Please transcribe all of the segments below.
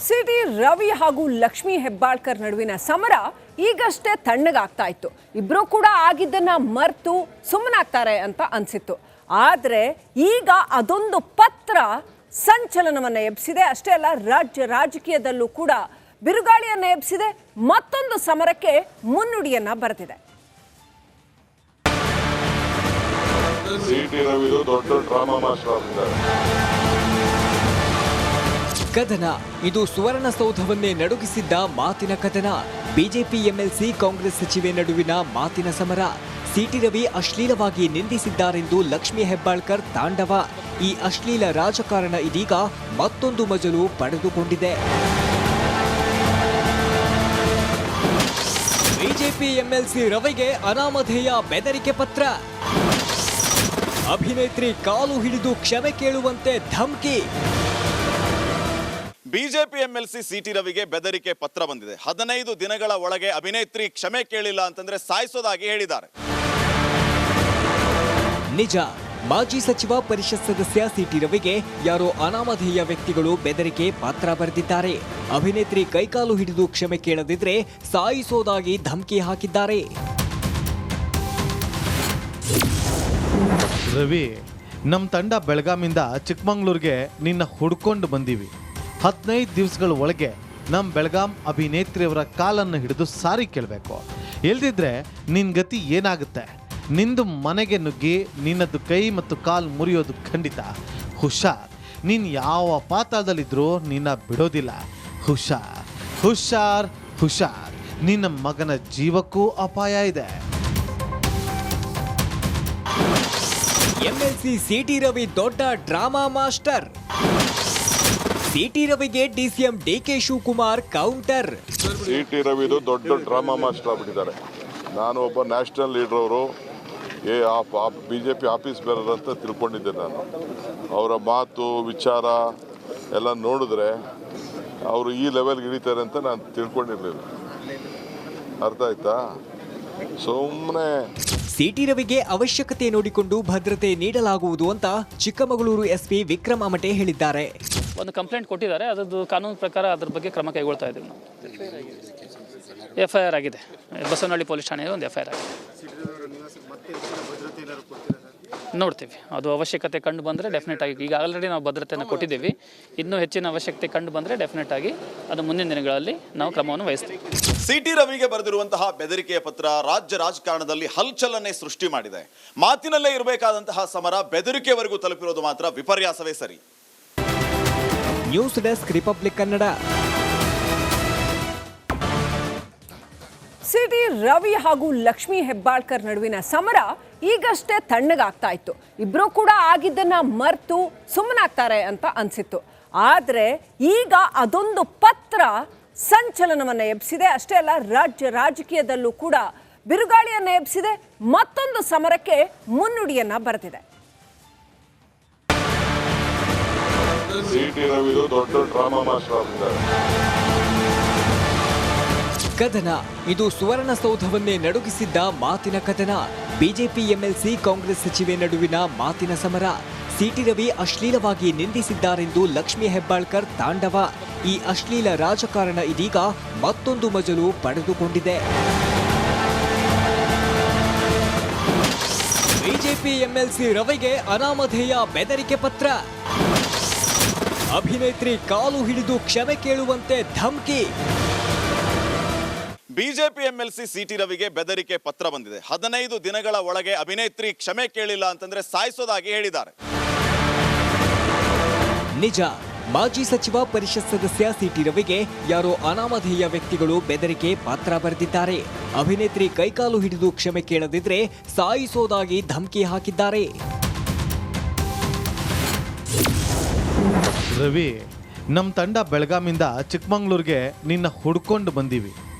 City Ravi ಹಾಗೂ ಲಕ್ಷ್ಮೀ ಹೆಬ್ಬಾಳ್ಕರ್ ನಡುವಿನ ಸಮರ ಈಗಷ್ಟೇ ತಣ್ಣಗಾಗ್ತಾ ಇತ್ತು. ಇಬ್ರು ಕೂಡ ಆಗಿದ್ದನ್ನ ಮರೆತು ಸುಮ್ಮನಾಗ್ತಾರೆ ಅಂತ ಅನ್ಸಿತ್ತು. ಆದ್ರೆ ಈಗ ಅದೊಂದು ಪತ್ರ ಸಂಚಲನವನ್ನ ಎಬ್ಬಿಸಿದೆ. ಅಷ್ಟೇ ಅಲ್ಲ, ರಾಜಕೀಯದಲ್ಲೂ ಕೂಡ ಬಿರುಗಾಳಿಯನ್ನ ಎಬ್ಬಿಸಿದೆ. ಮತ್ತೊಂದು ಸಮರಕ್ಕೆ ಮುನ್ನುಡಿಯನ್ನ ಬರೆದಿದೆ. ಸಿಟಿ ರವಿದು ದೊಡ್ಡ ಡ್ರಾಮಾ ಮಾಸ್ಟರ್ ಆಗಿದ್ದಾರೆ. ಕದನ ಇದು ಸುವರ್ಣಸೌಧವನ್ನೇ ನಡುಗಿಸಿದ್ದ ಮಾತಿನ ಕದನ. ಬಿಜೆಪಿ ಎಂಎಲ್ಸಿ ಕಾಂಗ್ರೆಸ್ ಸಚಿವೆ ನಡುವಿನ ಮಾತಿನ ಸಮರ. ಸಿಟಿ ರವಿ ಅಶ್ಲೀಲವಾಗಿ ನಿಂದಿಸಿದ್ದಾರೆಂದು ಲಕ್ಷ್ಮೀ ಹೆಬ್ಬಾಳ್ಕರ್ ತಾಂಡವ. ಈ ಅಶ್ಲೀಲ ರಾಜಕಾರಣ ಇದೀಗ ಮತ್ತೊಂದು ಮಜಲು ಪಡೆದುಕೊಂಡಿದೆ. ಬಿಜೆಪಿ ಎಂಎಲ್ಸಿ ರವಿಗೆ ಅನಾಮಧೇಯ ಬೆದರಿಕೆ ಪತ್ರ. ಅಭಿನೇತ್ರಿ ಕಾಲು ಹಿಡಿದು ಕ್ಷಮೆ ಕೇಳುವಂತೆ ಧಮಕಿ. ಬಿಜೆಪಿ ಎಂಎಲ್ಸಿ ಸಿಟಿ ರವಿಗೆ ಬೆದರಿಕೆ ಪತ್ರ ಬಂದಿದೆ. 15 ದಿನಗಳ ಒಳಗೆ ಅಭಿನೇತ್ರಿ ಕ್ಷಮೆ ಕೇಳಿಲ್ಲ ಅಂತಂದ್ರೆ ಸಾಯಿಸೋದಾಗಿ ಹೇಳಿದ್ದಾರೆ. ನಿಜ, ಮಾಜಿ ಸಚಿವ ಪರಿಷತ್ ಸದಸ್ಯ ಸಿಟಿ ರವಿಗೆ ಯಾರೋ ಅನಾಮಧೇಯ ವ್ಯಕ್ತಿಗಳು ಬೆದರಿಕೆ ಪತ್ರ ಬರೆದಿದ್ದಾರೆ. ಅಭಿನೇತ್ರಿ ಕೈಕಾಲು ಹಿಡಿದು ಕ್ಷಮೆ ಕೇಳದಿದ್ರೆ ಸಾಯಿಸೋದಾಗಿ ಧಮಕಿ ಹಾಕಿದ್ದಾರೆ. ರವಿ, ನಮ್ಮ ತಂಡ ಬೆಳಗಾಮಿಂದ ಚಿಕ್ಕಮಂಗ್ಳೂರಿಗೆ ನಿನ್ನ ಹುಡ್ಕೊಂಡು ಬಂದೀವಿ. 15 ದಿವಸಗಳ ಒಳಗೆ ನಮ್ಮ ಬೆಳಗಾಂ ಅಭಿನೇತ್ರಿಯವರ ಕಾಲನ್ನು ಹಿಡಿದು ಸಾರಿ ಕೇಳಬೇಕು. ಇಲ್ದಿದ್ರೆ ನಿನ್ನ ಗತಿ ಏನಾಗುತ್ತೆ? ನಿಂದು ಮನೆಗೆ ನುಗ್ಗಿ ನಿನ್ನದು ಕೈ ಮತ್ತು ಕಾಲು ಮುರಿಯೋದು ಖಂಡಿತ. ಹುಷಾರ್, ನೀನು ಯಾವ ಪಾತಾಳದಲ್ಲಿದ್ರೂ ನಿನ್ನ ಬಿಡೋದಿಲ್ಲ. ಹುಷಾರ್ ಹುಷಾರ್ ಹುಷಾರ್, ನಿನ್ನ ಮಗನ ಜೀವಕ್ಕೂ ಅಪಾಯ ಇದೆ. ಎಂಎಲ್ಸಿ ಸಿಟಿ ರವಿ ದೊಡ್ಡ ಡ್ರಾಮಾ ಮಾಸ್ಟರ್. ಸಿಟಿ ರವಿಗೆ DCM DK Shivakumar counter. CT ರವಿದು ದೊಡ್ಡ ಡ್ರಾಮಾ ಮಾಸ್ಟರ್ ಆಗ್ಬಿಟ್ಟಿದ್ದಾರೆ. ನಾನು ಒಬ್ಬ ನ್ಯಾಷನಲ್ ಲೀಡರ್, ಅವರು ಬಿಜೆಪಿ ಆಫೀಸ್ ಬೇರರ್ ಅಂತ ತಿಳ್ಕೊಂಡಿದ್ದೆ. ನಾನು ಅವರ ಮಾತು ವಿಚಾರ ಎಲ್ಲ ನೋಡಿದ್ರೆ ಅವರು ಈ ಲೆವೆಲ್ಗೆ ಇಳಿತಾರೆ ಅಂತ ನಾನು ತಿಳ್ಕೊಂಡಿರ್ಲಿಲ್ಲ. ಅರ್ಥ ಆಯ್ತಾ? ಸುಮ್ಮನೆ ಸಿಟಿ ರವಿಗೆ ಅವಶ್ಯಕತೆ ನೋಡಿಕೊಂಡು ಭದ್ರತೆ ನೀಡಲಾಗುವುದು ಅಂತ ಚಿಕ್ಕಮಗಳೂರು ಎಸ್ಪಿ ವಿಕ್ರಮ್ ಅಮಟೆ ಹೇಳಿದ್ದಾರೆ. ಒಂದು ಕಂಪ್ಲೇಂಟ್ ಕೊಟ್ಟಿದ್ದಾರೆ, ಅದರದ್ದು ಕಾನೂನು ಪ್ರಕಾರ ಅದ್ರ ಬಗ್ಗೆ ಕ್ರಮ ಕೈಗೊಳ್ತಾ ಇದ್ದೀವಿ ನಾವು. FIR ಆಗಿದೆ, ಬಸವನಹಳ್ಳಿ ಪೊಲೀಸ್ ಠಾಣೆಯಲ್ಲಿ ಒಂದು FIR ಆಗಿದೆ. ನೋಡ್ತೀವಿ, ಅದು ಅವಶ್ಯಕತೆ ಕಂಡು ಬಂದರೆ ಡೆಫಿನೆಟ್ ಆಗಿ, ಈಗ ಆಲ್ರೆಡಿ ನಾವು ಭದ್ರತೆಯನ್ನು ಕೊಟ್ಟಿದ್ದೀವಿ. ಇನ್ನೂ ಹೆಚ್ಚಿನ ಅವಶ್ಯಕತೆ ಕಂಡು ಬಂದರೆ ಡೆಫಿನೆಟ್ ಆಗಿ ಅದು ಮುಂದಿನ ದಿನಗಳಲ್ಲಿ ನಾವು ಕ್ರಮವನ್ನು ವಹಿಸ್ತೀವಿ. ಸಿಟಿ ರವಿಗೆ ಬರೆದಿರುವಂತಹ ಬೆದರಿಕೆಯ ಪತ್ರ ರಾಜ್ಯ ರಾಜಕಾರಣದಲ್ಲಿ ಹಲ್ಚಲನ್ನೇ ಸೃಷ್ಟಿ ಮಾಡಿದೆ. ಮಾತಿನಲ್ಲೇ ಇರಬೇಕಾದಂತಹ ಸಮರ ಬೆದರಿಕೆವರೆಗೂ ತಲುಪಿರೋದು ಮಾತ್ರ ವಿಪರ್ಯಾಸವೇ ಸರಿ. News desk, republic Kannada. City Ravi ಹಾಗೂ ಲಕ್ಷ್ಮೀ ಹೆಬ್ಬಾಳ್ಕರ್ ನಡುವಿನ ಸಮರ ಈಗಷ್ಟೇ ತಣ್ಣಗಾಗ್ತಾ ಇತ್ತು. ಇಬ್ರು ಕೂಡ ಆಗಿದ್ದನ್ನ ಮರೆತು ಸುಮ್ಮನಾಗ್ತಾರೆ ಅಂತ ಅನ್ಸಿತ್ತು. ಆದ್ರೆ ಈಗ ಅದೊಂದು ಪತ್ರ ಸಂಚಲನವನ್ನ ಎಬ್ಬಿಸಿದೆ. ಅಷ್ಟೇ ಅಲ್ಲ, ರಾಜಕೀಯದಲ್ಲೂ ಕೂಡ ಬಿರುಗಾಳಿಯನ್ನ ಎಬ್ಬಿಸಿದೆ. ಮತ್ತೊಂದು ಸಮರಕ್ಕೆ ಮುನ್ನುಡಿಯನ್ನ ಬರೆದಿದೆ. ಸಿಟಿ ರವಿದು ದೊಡ್ಡ ಡ್ರಾಮಾ ಮಾಸ್ಟರ್ ಆಗಿದ್ದಾರೆ. ಕದನ ಇದು ಸುವರ್ಣಸೌಧವನ್ನೇ ನಡುಗಿಸಿದ್ದ ಮಾತಿನ ಕದನ. ಬಿಜೆಪಿ ಎಂಎಲ್ಸಿ ಕಾಂಗ್ರೆಸ್ ಸಚಿವೆ ನಡುವಿನ ಮಾತಿನ ಸಮರ. ಸಿಟಿ ರವಿ ಅಶ್ಲೀಲವಾಗಿ ನಿಂದಿಸಿದ್ದಾರೆಂದು ಲಕ್ಷ್ಮೀ ಹೆಬ್ಬಾಳ್ಕರ್ ತಾಂಡವ. ಈ ಅಶ್ಲೀಲ ರಾಜಕಾರಣ ಇದೀಗ ಮತ್ತೊಂದು ಮಜಲು ಪಡೆದುಕೊಂಡಿದೆ. ಬಿಜೆಪಿ ಎಂಎಲ್ಸಿ ರವಿಗೆ ಅನಾಮಧೇಯ ಬೆದರಿಕೆ ಪತ್ರ. ಅಭಿನೇತ್ರಿ ಕಾಲು ಹಿಡಿದು ಕ್ಷಮೆ ಕೇಳುವಂತೆ ಧಮಕಿ. ಬಿಜೆಪಿ ಎಂಎಲ್ಸಿ ಸಿಟಿ ರವಿಗೆ ಬೆದರಿಕೆ ಪತ್ರ ಬಂದಿದೆ. 15 ದಿನಗಳ ಒಳಗೆ ಅಭಿನೇತ್ರಿ ಕ್ಷಮೆ ಕೇಳಿಲ್ಲ ಅಂತಂದ್ರೆ ಸಾಯಿಸೋದಾಗಿ ಹೇಳಿದ್ದಾರೆ. ನಿಜ, ಮಾಜಿ ಸಚಿವ ಪರಿಷತ್ ಸದಸ್ಯ ಸಿಟಿ ರವಿಗೆ ಯಾರೋ ಅನಾಮಧೇಯ ವ್ಯಕ್ತಿಗಳು ಬೆದರಿಕೆ ಪತ್ರ ಬರೆದಿದ್ದಾರೆ. ಅಭಿನೇತ್ರಿ ಕೈಕಾಲು ಹಿಡಿದು ಕ್ಷಮೆ ಕೇಳದಿದ್ರೆ ಸಾಯಿಸೋದಾಗಿ ಧಮಕಿ ಹಾಕಿದ್ದಾರೆ. ರವಿ, ನಮ್ಮ ತಂಡ ಬೆಳಗಾಮಿಂದ ಚಿಕ್ಕಮಂಗ್ಳೂರಿಗೆ ನಿನ್ನ ಹುಡ್ಕೊಂಡು ಬಂದೀವಿ.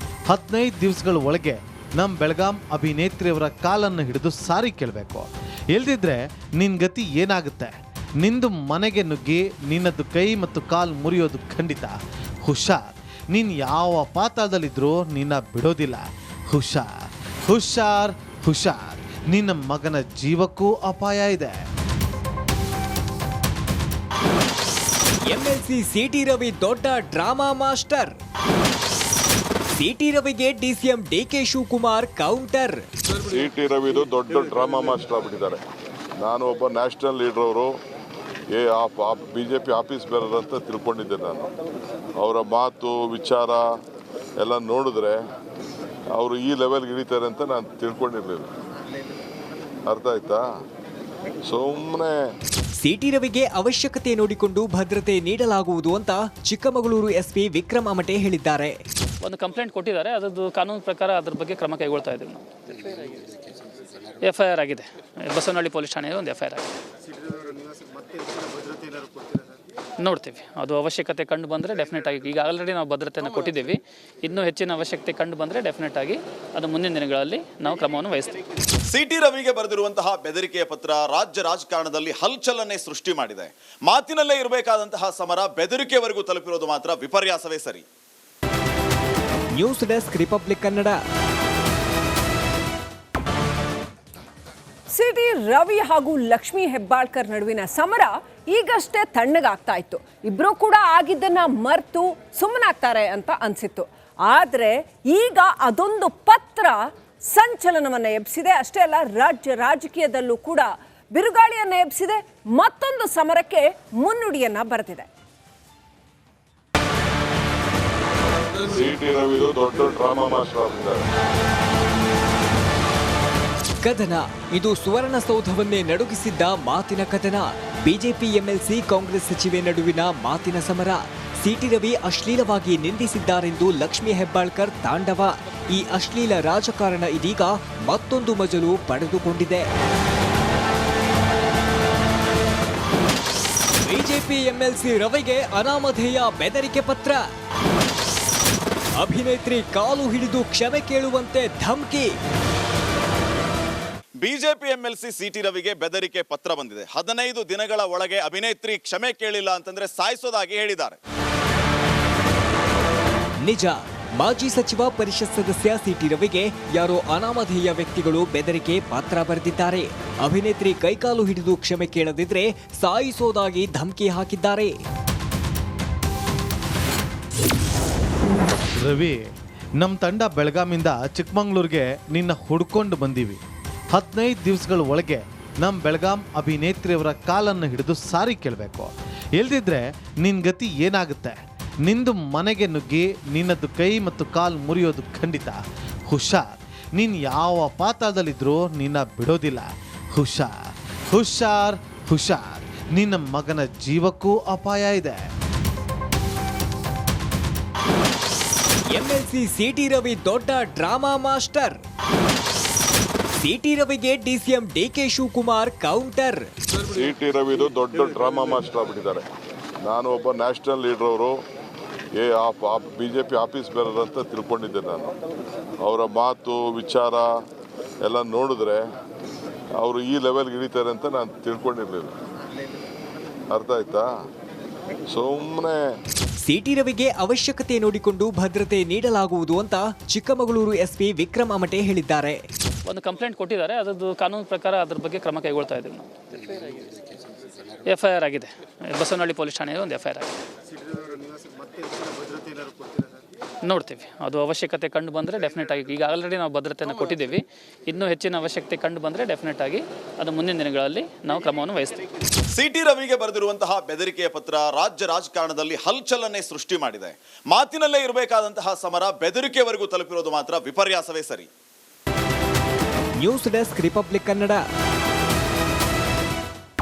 15 ದಿವಸಗಳ ಒಳಗೆ ನಮ್ಮ ಬೆಳಗಾಂ ಅಭಿನೇತ್ರಿಯವರ ಕಾಲನ್ನು ಹಿಡಿದು ಸಾರಿ ಕೇಳಬೇಕು. ಇಲ್ದಿದ್ರೆ ನಿನ್ನ ಗತಿ ಏನಾಗುತ್ತೆ? ನಿಂದು ಮನೆಗೆ ನುಗ್ಗಿ ನಿನ್ನದು ಕೈ ಮತ್ತು ಕಾಲು ಮುರಿಯೋದು ಖಂಡಿತ. ಹುಷಾರ್, ನೀನು ಯಾವ ಪಾತಾಳದಲ್ಲಿದ್ರೂ ನಿನ್ನ ಬಿಡೋದಿಲ್ಲ. ಹುಷಾರ್ ಹುಷಾರ್ ಹುಷಾರ್, ನಿನ್ನ ಮಗನ ಜೀವಕ್ಕೂ ಅಪಾಯ ಇದೆ. ಎಂಎಲ್ಸಿ ಸಿಟಿ ರವಿ ದೊಡ್ಡ ಡ್ರಾಮಾ ಮಾಸ್ಟರ್. ಸಿಟಿ ರವಿಗೆ DCM DK Shivakumar counter. CT ರವಿದು ದೊಡ್ಡ ಡ್ರಾಮಾ ಮಾಸ್ಟರ್ ಆಗ್ಬಿಟ್ಟಿದ್ದಾರೆ. ನಾನು ಒಬ್ಬ ನ್ಯಾಷನಲ್ ಲೀಡರ್, ಅವರು BJP ಆಫೀಸ್ ಬೇರರ್ ಅಂತ ತಿಳ್ಕೊಂಡಿದ್ದೆ ನಾನು. ಅವರ ಮಾತು ವಿಚಾರ ಎಲ್ಲ ನೋಡಿದ್ರೆ ಅವರು ಈ ಲೆವೆಲ್ಗೆ ಇಳಿತಾರೆ ಅಂತ ನಾನು ತಿಳ್ಕೊಂಡಿರಲಿಲ್ಲ. ಅರ್ಥ ಆಯ್ತಾ? ಸುಮ್ಮನೆ ಸಿಟಿ ರವಿಗೆ ಅವಶ್ಯಕತೆ ನೋಡಿಕೊಂಡು ಭದ್ರತೆ ನೀಡಲಾಗುವುದು ಅಂತ ಚಿಕ್ಕಮಗಳೂರು ಎಸ್ಪಿ ವಿಕ್ರಮ್ ಅಮಟೆ ಹೇಳಿದ್ದಾರೆ. ಒಂದು ಕಂಪ್ಲೇಂಟ್ ಕೊಟ್ಟಿದ್ದಾರೆ, ಅದರದ್ದು ಕಾನೂನು ಪ್ರಕಾರ ಅದ್ರ ಬಗ್ಗೆ ಕ್ರಮ ಕೈಗೊಳ್ತಾ ಇದ್ದೀವಿ ನಾವು. FIR ಆಗಿದೆ, ಬಸವನಹಳ್ಳಿ ಪೊಲೀಸ್ ಠಾಣೆಯಲ್ಲಿ ಒಂದು FIR ಆಗಿದೆ. ನೋಡ್ತೀವಿ, ಅದು ಅವಶ್ಯಕತೆ ಕಂಡು ಬಂದರೆ ಡೆಫಿನೆಟ್ ಆಗಿ, ಈಗ ಆಲ್ರೆಡಿ ನಾವು ಭದ್ರತೆಯನ್ನು ಕೊಟ್ಟಿದ್ದೀವಿ. ಇನ್ನೂ ಹೆಚ್ಚಿನ ಅವಶ್ಯಕತೆ ಕಂಡು ಬಂದರೆ ಡೆಫಿನೆಟ್ ಆಗಿ ಅದು ಮುಂದಿನ ದಿನಗಳಲ್ಲಿ ನಾವು ಕ್ರಮವನ್ನು ವಹಿಸ್ತೀವಿ. ಸಿಟಿ ರವಿಗೆ ಬರೆದಿರುವಂತಹ ಬೆದರಿಕೆಯ ಪತ್ರ ರಾಜ್ಯ ರಾಜಕಾರಣದಲ್ಲಿ ಹಲ್ಚಲನ್ನೇ ಸೃಷ್ಟಿ ಮಾಡಿದೆ. ಮಾತಿನಲ್ಲೇ ಇರಬೇಕಾದಂತಹ ಸಮರ ಬೆದರಿಕೆವರೆಗೂ ತಲುಪಿರೋದು ಮಾತ್ರ ವಿಪರ್ಯಾಸವೇ ಸರಿ. News desk republic Kannada. City Ravi ಹಾಗೂ ಲಕ್ಷ್ಮೀ ಹೆಬ್ಬಾಳ್ಕರ್ ನಡುವಿನ ಸಮರ ಈಗಷ್ಟೇ ತಣ್ಣಗಾಗ್ತಾ ಇತ್ತು. ಇಬ್ರು ಕೂಡ ಆಗಿದ್ದನ್ನ ಮರೆತು ಸುಮ್ಮನಾಗ್ತಾರೆ ಅಂತ ಅನ್ಸಿತ್ತು. ಆದರೆ ಈಗ ಅದೊಂದು ಪತ್ರ ಸಂಚಲನವನ್ನು ಎಬ್ಬಿಸಿದೆ. ಅಷ್ಟೇ ಅಲ್ಲ, ರಾಜ್ಯ ರಾಜಕೀಯದಲ್ಲೂ ಕೂಡ ಬಿರುಗಾಳಿಯನ್ನು ಎಬ್ಬಿಸಿದೆ. ಮತ್ತೊಂದು ಸಮರಕ್ಕೆ ಮುನ್ನುಡಿಯನ್ನ ಬರೆದಿದೆ. ಸಿಟಿ ರವಿದು ದೊಡ್ಡ ಡ್ರಾಮಾ ಮಾಸ್ಟರ್ ಆಗ್ಬಿಟ್ಟಿದ್ದಾರೆ. ಕದನ. ಇದು ಸುವರ್ಣಸೌಧವನ್ನೇ ನಡುಗಿಸಿದ್ದ ಮಾತಿನ ಕದನ. ಬಿಜೆಪಿ ಎಂಎಲ್ಸಿ ಕಾಂಗ್ರೆಸ್ ಸಚಿವೆ ನಡುವಿನ ಮಾತಿನ ಸಮರ. ಸಿಟಿ ರವಿ ಅಶ್ಲೀಲವಾಗಿ ನಿಂದಿಸಿದ್ದಾರೆಂದು ಲಕ್ಷ್ಮೀ ಹೆಬ್ಬಾಳ್ಕರ್ ತಾಂಡವ. ಈ ಅಶ್ಲೀಲ ರಾಜಕಾರಣ ಇದೀಗ ಮತ್ತೊಂದು ಮಜಲು ಪಡೆದುಕೊಂಡಿದೆ. ಬಿಜೆಪಿ ಎಂಎಲ್ಸಿ ರವಿಗೆ ಅನಾಮಧೇಯ ಬೆದರಿಕೆ ಪತ್ರ. ಅಭಿನೇತ್ರಿ ಕಾಲು ಹಿಡಿದು ಕ್ಷಮೆ ಕೇಳುವಂತೆ ಧಮ್ಕಿ. ಬಿಜೆಪಿ MLC ಸಿಟಿ ರವಿಗೆ ಬೆದರಿಕೆ ಪತ್ರ ಬಂದಿದೆ. 15 ದಿನಗಳ ಒಳಗೆ ಅಭಿನೇತ್ರಿ ಕ್ಷಮೆ ಕೇಳಿಲ್ಲ ಅಂತಂದ್ರೆ ಸಾಯಿಸೋದಾಗಿ ಹೇಳಿದ್ದಾರೆ. ನಿಜ, ಮಾಜಿ ಸಚಿವ ಪರಿಷತ್ ಸದಸ್ಯ ಸಿಟಿ ರವಿಗೆ ಯಾರೋ ಅನಾಮಧೇಯ ವ್ಯಕ್ತಿಗಳು ಬೆದರಿಕೆ ಪತ್ರ ಬರೆದಿದ್ದಾರೆ. ಅಭಿನೇತ್ರಿ ಕೈಕಾಲು ಹಿಡಿದು ಕ್ಷಮೆ ಕೇಳದಿದ್ರೆ ಸಾಯಿಸೋದಾಗಿ ಧಮಕಿ ಹಾಕಿದ್ದಾರೆ. ರವಿ, ನಮ್ಮ ತಂಡ ಬೆಳಗಾಮಿಂದ ಚಿಕ್ಕಮಂಗ್ಳೂರಿಗೆ ನಿನ್ನ ಹುಡ್ಕೊಂಡು ಬಂದೀವಿ. 15 ದಿವಸಗಳ ಒಳಗೆ ನಮ್ಮ ಬೆಳಗಾಂ ಅಭಿನೇತ್ರಿಯವರ ಕಾಲನ್ನು ಹಿಡಿದು ಸಾರಿ ಕೇಳಬೇಕು. ಇಲ್ದಿದ್ರೆ ನಿನ್ನ ಗತಿ ಏನಾಗುತ್ತೆ? ನಿಂದು ಮನೆಗೆ ನುಗ್ಗಿ ನಿನ್ನದು ಕೈ ಮತ್ತು ಕಾಲು ಮುರಿಯೋದು ಖಂಡಿತ. ಹುಷಾರ್, ನೀನು ಯಾವ ಪಾತಾಳದಲ್ಲಿದ್ರೂ ನಿನ್ನ ಬಿಡೋದಿಲ್ಲ. ಹುಷಾರ್ ಹುಷಾರ್ ಹುಷಾರ್, ನಿನ್ನ ಮಗನ ಜೀವಕ್ಕೂ ಅಪಾಯ ಇದೆ. ಎಂಎಲ್ಸಿ ಸಿಟಿ ರವಿ ದೊಡ್ಡ ಡ್ರಾಮಾ ಮಾಸ್ಟರ್. ಸಿಟಿ ರವಿಗೆ DCM DK Shivakumar counter. CT ರವಿದು ದೊಡ್ಡ ಡ್ರಾಮಾ ಮಾಸ್ಟರ್ ಆಗ್ಬಿಟ್ಟಿದ್ದಾರೆ. ನಾನು ಒಬ್ಬ ನ್ಯಾಷನಲ್ ಲೀಡರ್, ಅವರು BJP ಆಫೀಸ್ ಬೇರರ್ ಅಂತ ತಿಳ್ಕೊಂಡಿದ್ದೆ ನಾನು. ಅವರ ಮಾತು ವಿಚಾರ ಎಲ್ಲ ನೋಡಿದ್ರೆ ಅವರು ಈ ಲೆವೆಲ್ಗೆ ಇಳಿತಾರೆ ಅಂತ ನಾನು ತಿಳ್ಕೊಂಡಿರಲಿಲ್ಲ. ಅರ್ಥ ಆಯ್ತಾ? ಸುಮ್ಮನೆ ಸಿಟಿ ರವಿಗೆ ಅವಶ್ಯಕತೆ ನೋಡಿಕೊಂಡು ಭದ್ರತೆ ನೀಡಲಾಗುವುದು ಅಂತ ಚಿಕ್ಕಮಗಳೂರು ಎಸ್ಪಿ ವಿಕ್ರಮ್ ಅಮಟೆ ಹೇಳಿದ್ದಾರೆ. ಒಂದು ಕಂಪ್ಲೇಂಟ್ ಕೊಟ್ಟಿದ್ದಾರೆ, ಅದರದ್ದು ಕಾನೂನು ಪ್ರಕಾರ ಅದ್ರ ಬಗ್ಗೆ ಕ್ರಮ ಕೈಗೊಳ್ತಾ ಇದ್ದೀವಿ ನಾವು. FIR ಆಗಿದೆ, ಬಸವನಹಳ್ಳಿ ಪೊಲೀಸ್ ಠಾಣೆಯಲ್ಲಿ ಒಂದು FIR ಆಗಿದೆ. ನೋಡ್ತೀವಿ, ಅದು ಅವಶ್ಯಕತೆ ಕಂಡು ಬಂದರೆ ಡೆಫಿನೆಟ್ ಆಗಿ, ಈಗ ಆಲ್ರೆಡಿ ನಾವು ಭದ್ರತೆಯನ್ನು ಕೊಟ್ಟಿದ್ದೀವಿ. ಇನ್ನೂ ಹೆಚ್ಚಿನ ಅವಶ್ಯಕತೆ ಕಂಡು ಬಂದರೆ ಡೆಫಿನೆಟ್ ಆಗಿ ಅದು ಮುಂದಿನ ದಿನಗಳಲ್ಲಿ ನಾವು ಕ್ರಮವನ್ನು ವಹಿಸ್ತೀವಿ. ಸಿಟಿ ರವಿಗೆ ಬರೆದಿರುವಂತಹ ಬೆದರಿಕೆಯ ಪತ್ರ ರಾಜ್ಯ ರಾಜಕಾರಣದಲ್ಲಿ ಹಲ್ಚಲನ್ನೇ ಸೃಷ್ಟಿ ಮಾಡಿದೆ. ಮಾತಿನಲ್ಲೇ ಇರಬೇಕಾದಂತಹ ಸಮರ ಬೆದರಿಕೆವರೆಗೂ ತಲುಪಿರೋದು ಮಾತ್ರ ವಿಪರ್ಯಾಸವೇ ಸರಿ. News desk republic Kannada.